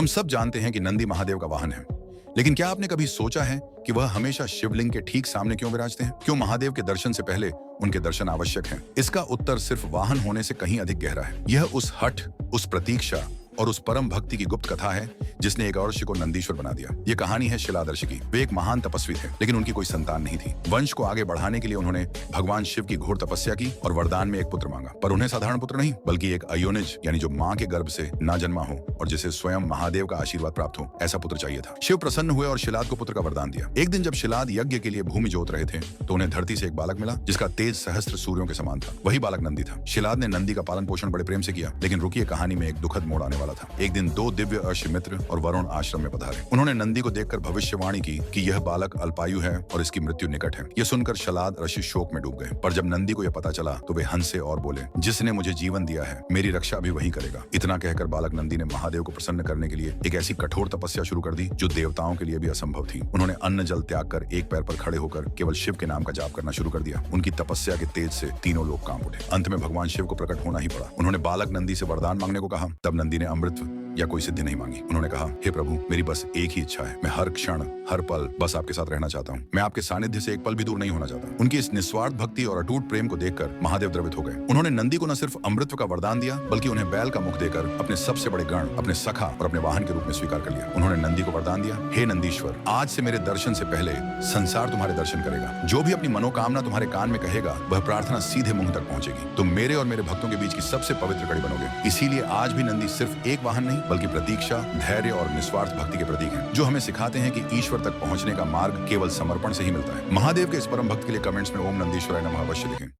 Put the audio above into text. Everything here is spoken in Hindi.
हम सब जानते हैं कि नंदी महादेव का वाहन है, लेकिन क्या आपने कभी सोचा है कि वह हमेशा शिवलिंग के ठीक सामने क्यों विराजते हैं? क्यों महादेव के दर्शन से पहले उनके दर्शन आवश्यक हैं? इसका उत्तर सिर्फ वाहन होने से कहीं अधिक गहरा है। यह उस हठ, उस प्रतीक्षा और उस परम भक्ति की गुप्त कथा है जिसने एक औरशी को नंदीश्वर बना दिया। ये कहानी है शिलादर्शी की। वे एक महान तपस्वी थे, लेकिन उनकी कोई संतान नहीं थी। वंश को आगे बढ़ाने के लिए उन्होंने भगवान शिव की घोर तपस्या की और वरदान में एक पुत्र मांगा। पर उन्हें साधारण पुत्र नहीं, बल्कि एक अयोनिज यानी जो माँ के गर्भ से ना जन्मा हो और जिसे स्वयं महादेव का आशीर्वाद प्राप्त हो, ऐसा पुत्र चाहिए था। शिव प्रसन्न हुए और शिलाद को पुत्र का वरदान दिया। एक दिन जब शिलाद यज्ञ के लिए भूमि जोत रहे थे तो उन्हें धरती से एक बालक मिला जिसका तेज सहस्त्र सूर्यों के समान था। वही बालक नंदी था। शिलाद ने नंदी का पालन पोषण बड़े प्रेम से किया, लेकिन रुकिए, कहानी में एक दुखद मोड़ आने वाला था। एक दिन दो दिव्य अर्षि मित्र और वरुण आश्रम में पधारे। उन्होंने नंदी को देखकर भविष्यवाणी की कि यह बालक अल्पायु है और इसकी मृत्यु निकट है। यह सुनकर शिलाद ऋषि शोक में डूब गए। पर जब नंदी को यह पता चला तो वे हंसे और बोले, जिसने मुझे जीवन दिया है मेरी रक्षा भी वही करेगा। इतना कहकर बालक नंदी ने महादेव को प्रसन्न करने के लिए एक ऐसी कठोर तपस्या शुरू कर दी जो देवताओं के लिए भी असंभव थी। उन्होंने अन्न जल त्याग कर एक पैर पर खड़े होकर केवल शिव के नाम का जाप करना शुरू कर दिया। उनकी तपस्या के तेज से तीनों लोग कांप उठे। अंत में भगवान शिव को प्रकट होना ही पड़ा। उन्होंने बालक नंदी से वरदान मांगने को कहा। तब नंदी ने अमृत या कोई सिद्धि नहीं मांगी। उन्होंने कहा, हे प्रभु, मेरी बस एक ही इच्छा है। मैं हर क्षण हर पल बस आपके साथ रहना चाहता हूँ। मैं आपके सानिध्य से एक पल भी दूर नहीं होना चाहता। उनकी इस निस्वार्थ भक्ति और अटूट प्रेम को देखकर महादेव द्रवित हो गए। उन्होंने नंदी को न सिर्फ अमृत का वरदान दिया, बल्कि उन्हें बैल का मुख देकर अपने सबसे बड़े गण, अपने सखा और अपने वाहन के रूप में स्वीकार कर लिया। उन्होंने नंदी को वरदान दिया, हे नंदीश्वर, आज से मेरे दर्शन से पहले संसार तुम्हारे दर्शन करेगा। जो भी अपनी मनोकामना तुम्हारे कान में कहेगा वह प्रार्थना सीधे मुंह तक पहुंचेगी। तुम मेरे और मेरे भक्तों के बीच की सबसे पवित्र कड़ी बनोगे। इसीलिए आज भी नंदी सिर्फ एक वाहन नहीं, बल्कि प्रतीक्षा, धैर्य और निस्वार्थ भक्ति के प्रतीक हैं, जो हमें सिखाते हैं कि ईश्वर तक पहुंचने का मार्ग केवल समर्पण से ही मिलता है। महादेव के इस परम भक्त के लिए कमेंट्स में ओम नंदीश्वराय नमः अवश्य लिखें।